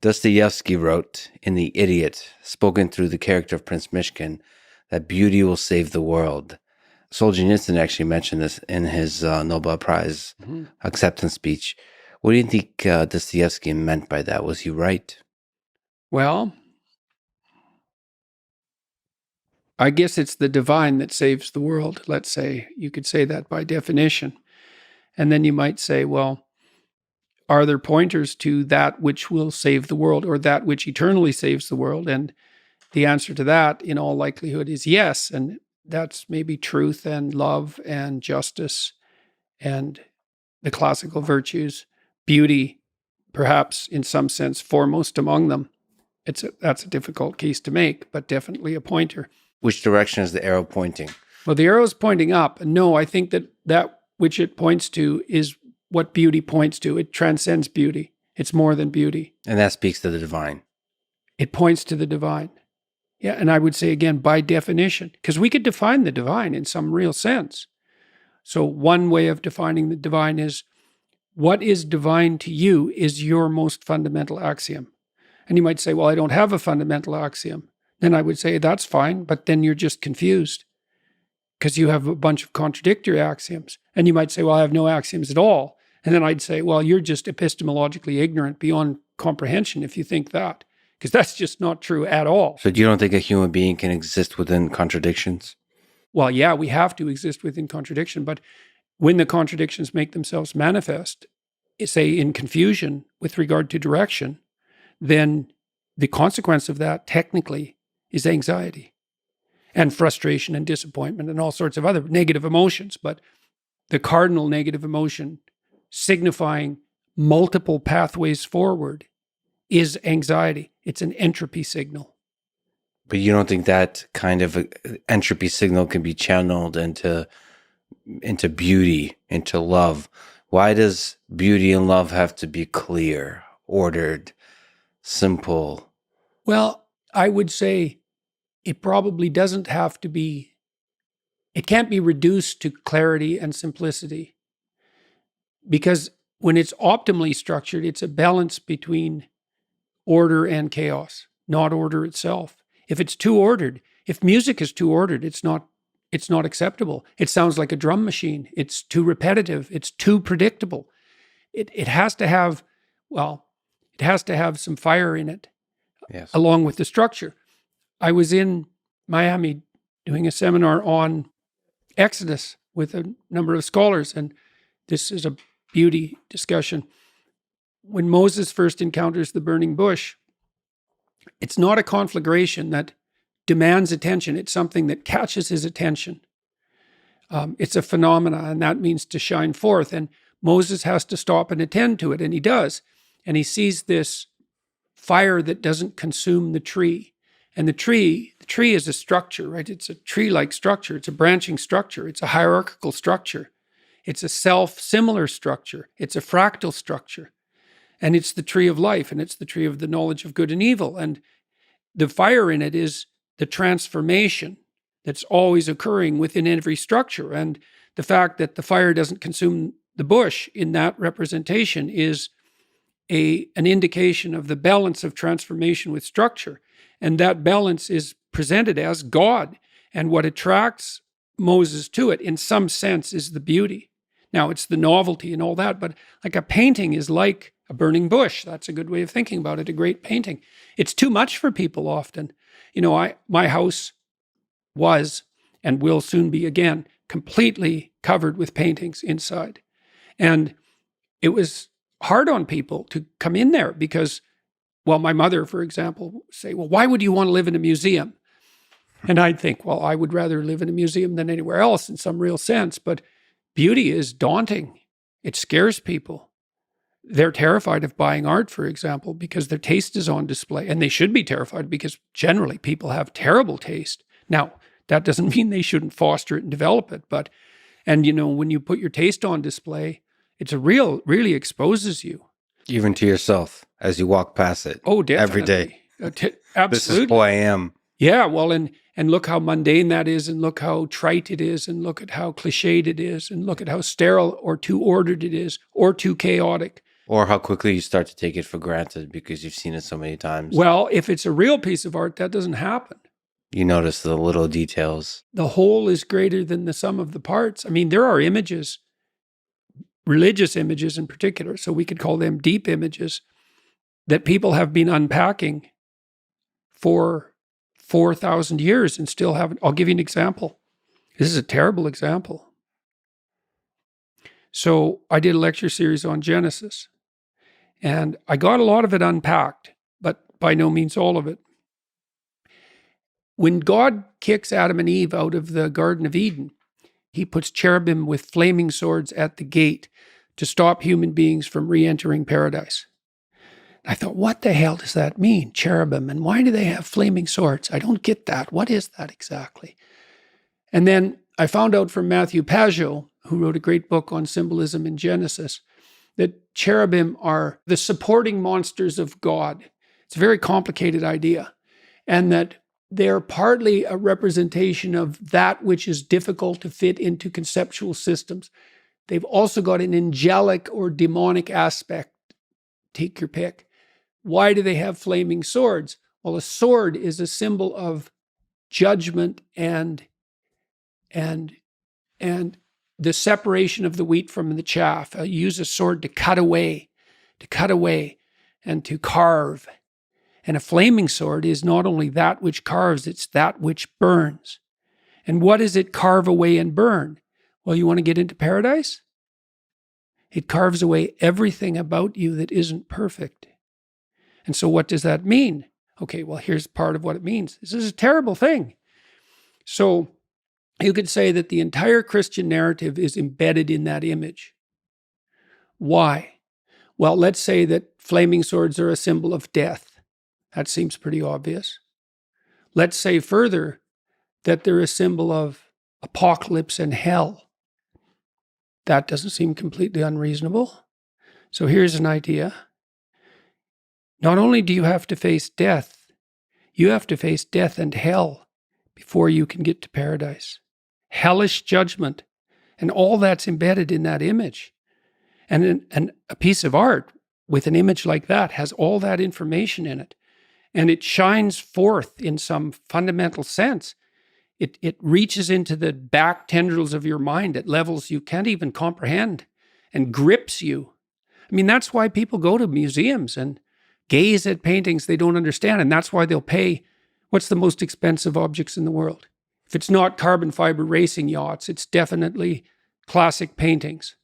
Dostoevsky wrote in The Idiot, spoken through the character of Prince Mishkin, that beauty will save the world. Solzhenitsyn actually mentioned this in his Nobel Prize acceptance speech. What do you think Dostoevsky meant by that? Was he right? Well, I guess it's the divine that saves the world, let's say. You could say that by definition. And then you might say, well, are there pointers to that which will save the world or that which eternally saves the world? And the answer to that, in all likelihood, is yes. And that's maybe truth and love and justice and the classical virtues, beauty, perhaps in some sense foremost among them. That's a difficult case to make, but definitely a pointer. Which direction is the arrow pointing? Well, the arrow is pointing up. No, I think that which it points to is what beauty points to. It transcends beauty. It's more than beauty. And that speaks to the divine. It points to the divine. Yeah, and I would say again, by definition, because we could define the divine in some real sense. So one way of defining the divine is, what is divine to you is your most fundamental axiom. And you might say, well, I don't have a fundamental axiom. Then I would say, that's fine, but then you're just confused because you have a bunch of contradictory axioms. And you might say, well, I have no axioms at all. And then I'd say, well, you're just epistemologically ignorant beyond comprehension if you think that, because that's just not true at all. So you don't think a human being can exist within contradictions? Well, yeah, we have to exist within contradiction, but when the contradictions make themselves manifest, say in confusion with regard to direction, then the consequence of that technically is anxiety and frustration and disappointment and all sorts of other negative emotions. But the cardinal negative emotion signifying multiple pathways forward is anxiety. It's an entropy signal. But you don't think that kind of entropy signal can be channeled into beauty, into love? Why does beauty and love have to be clear, ordered, simple? Well, I would say it probably doesn't have to be, it can't be reduced to clarity and simplicity. Because when it's optimally structured, it's a balance between order and chaos, not order itself. If it's too ordered, if music is too ordered, it's not acceptable. It sounds like a drum machine. It's too repetitive. It's too predictable. It has to have, well, it has to have some fire in it, yes, along with the structure. I was in Miami doing a seminar on Exodus with a number of scholars, and this is a beauty discussion. When Moses first encounters the burning bush, it's not a conflagration that demands attention. It's something that catches his attention. It's a phenomena, and that means to shine forth. And Moses has to stop and attend to it, and he does. And he sees this fire that doesn't consume the tree. And the tree is a structure, right? It's a tree-like structure. It's a branching structure. It's a hierarchical structure. It's a self-similar structure. It's a fractal structure. And it's the tree of life, and it's the tree of the knowledge of good and evil. And the fire in it is the transformation that's always occurring within every structure. And the fact that the fire doesn't consume the bush in that representation is an indication of the balance of transformation with structure. And that balance is presented as God. And what attracts Moses to it, in some sense, is the beauty. Now, it's the novelty and all that, but like a painting is like a burning bush. That's a good way of thinking about it, a great painting. It's too much for people often. You know, my house was and will soon be again completely covered with paintings inside. And it was hard on people to come in there because, well, my mother, for example, would say, well, why would you want to live in a museum? And I'd think, well, I would rather live in a museum than anywhere else in some real sense. But beauty is daunting. It scares people. They're terrified of buying art, for example, because their taste is on display. And they should be terrified because generally people have terrible taste. Now, that doesn't mean they shouldn't foster it and develop it. And you know, when you put your taste on display, really exposes you. Even to yourself as you walk past it. Oh, definitely. Every day. Absolutely. This is who I am. Yeah, well, and look how mundane that is, and look how trite it is, and look at how cliched it is, and look at how sterile or too ordered it is, or too chaotic. Or how quickly you start to take it for granted because you've seen it so many times. Well, if it's a real piece of art, that doesn't happen. You notice the little details. The whole is greater than the sum of the parts. I mean, there are images, religious images in particular, so we could call them deep images, that people have been unpacking for 4,000 years and still haven't. I'll give you an example. This is a terrible example. So I did a lecture series on Genesis, and I got a lot of it unpacked, but by no means all of it. When God kicks Adam and Eve out of the Garden of Eden, he puts cherubim with flaming swords at the gate to stop human beings from re-entering paradise. I thought, what the hell does that mean, cherubim? And why do they have flaming swords? I don't get that. What is that exactly? And then I found out from Matthew Pageau, who wrote a great book on symbolism in Genesis, that cherubim are the supporting monsters of God. It's a very complicated idea. And that they're partly a representation of that which is difficult to fit into conceptual systems. They've also got an angelic or demonic aspect. Take your pick. Why do they have flaming swords? Well, a sword is a symbol of judgment and the separation of the wheat from the chaff. You use a sword to cut away and to carve. And a flaming sword is not only that which carves, it's that which burns. And what does it carve away and burn? Well, you want to get into paradise? It carves away everything about you that isn't perfect. And so what does that mean? Okay, well, here's part of what it means. This is a terrible thing. So you could say that the entire Christian narrative is embedded in that image. Why? Well, let's say that flaming swords are a symbol of death. That seems pretty obvious. Let's say further that they're a symbol of apocalypse and hell. That doesn't seem completely unreasonable. So here's an idea. Not only do you have to face death, you have to face death and hell before you can get to paradise. Hellish judgment. And all that's embedded in that image. And a piece of art with an image like that has all that information in it. And it shines forth in some fundamental sense. It reaches into the back tendrils of your mind at levels you can't even comprehend and grips you. I mean, that's why people go to museums and gaze at paintings they don't understand. And that's why they'll pay, what's the most expensive objects in the world? If it's not carbon fiber racing yachts, it's definitely classic paintings,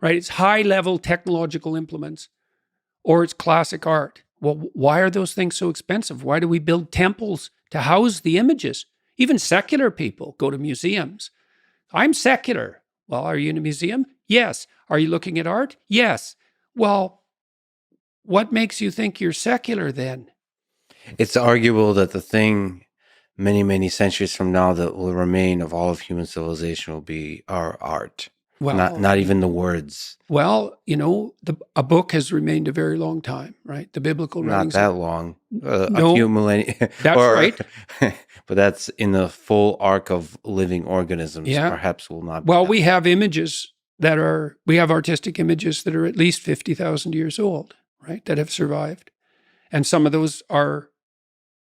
right? It's high-level technological implements, or it's classic art. Well, why are those things so expensive? Why do we build temples to house the images? Even secular people go to museums. I'm secular. Well, are you in a museum? Yes. Are you looking at art? Yes. Well, what makes you think you're secular then? It's arguable that the thing many, many centuries from now that will remain of all of human civilization will be our art. Well, not even the words. Well, a book has remained a very long time, right? The biblical writings. Not that long. No, a few millennia. That's right. But that's in the full arc of living organisms. Yeah. Perhaps will not be. Well, we have images we have artistic images that are at least 50,000 years old, right? That have survived. And some of those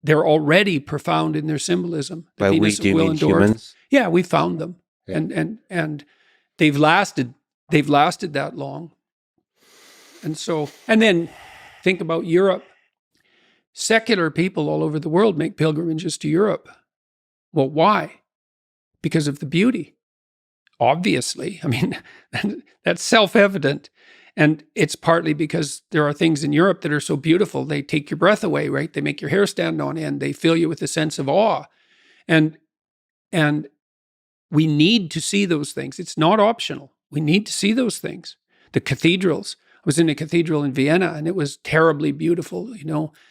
they're already profound in their symbolism. By we, do you mean humans? Yeah, we found them. Yeah. And they've lasted that long. And then think about Europe. Secular people all over the world make pilgrimages to Europe. Well, why? Because of the beauty. Obviously. I mean, that's self-evident. And it's partly because there are things in Europe that are so beautiful, they take your breath away, right? They make your hair stand on end. They fill you with a sense of awe. And we need to see those things. It's not optional. We need to see those things. The cathedrals. I was in a cathedral in Vienna, and it was terribly beautiful,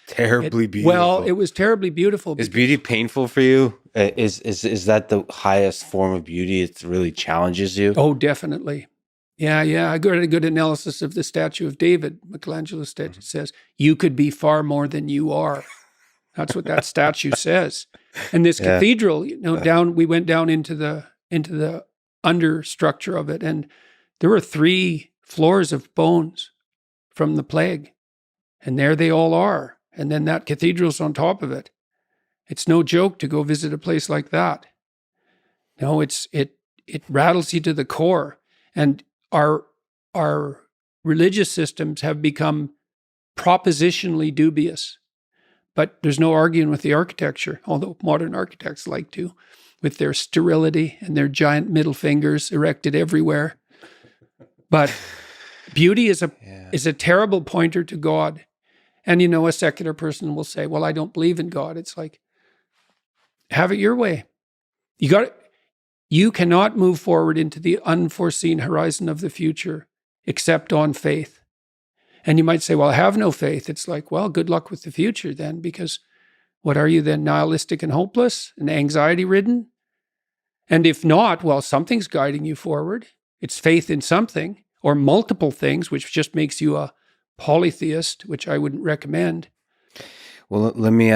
Terribly beautiful. Well, it was terribly beautiful. Is beauty painful for you? Is that the highest form of beauty? It really challenges you? Oh, definitely. Yeah. I got a good analysis of the statue of David. Michelangelo's statue says, you could be far more than you are. That's what that statue says. And this cathedral, we went down into the understructure of it, and there were 3 floors of bones. from the plague. And there they all are. And then that cathedral's on top of it. It's no joke to go visit a place like that. No, it rattles you to the core. And our religious systems have become propositionally dubious. But there's no arguing with the architecture, although modern architects like to, with their sterility and their giant middle fingers erected everywhere. But beauty is a terrible pointer to God. And a secular person will say, well, I don't believe in God. It's like, have it your way. You cannot move forward into the unforeseen horizon of the future except on faith. And you might say, well, I have no faith. It's like, well, good luck with the future then, because what are you then, nihilistic and hopeless and anxiety-ridden? And if not, well, something's guiding you forward. It's faith in something or multiple things, which just makes you a polytheist, which I wouldn't recommend. Well, let me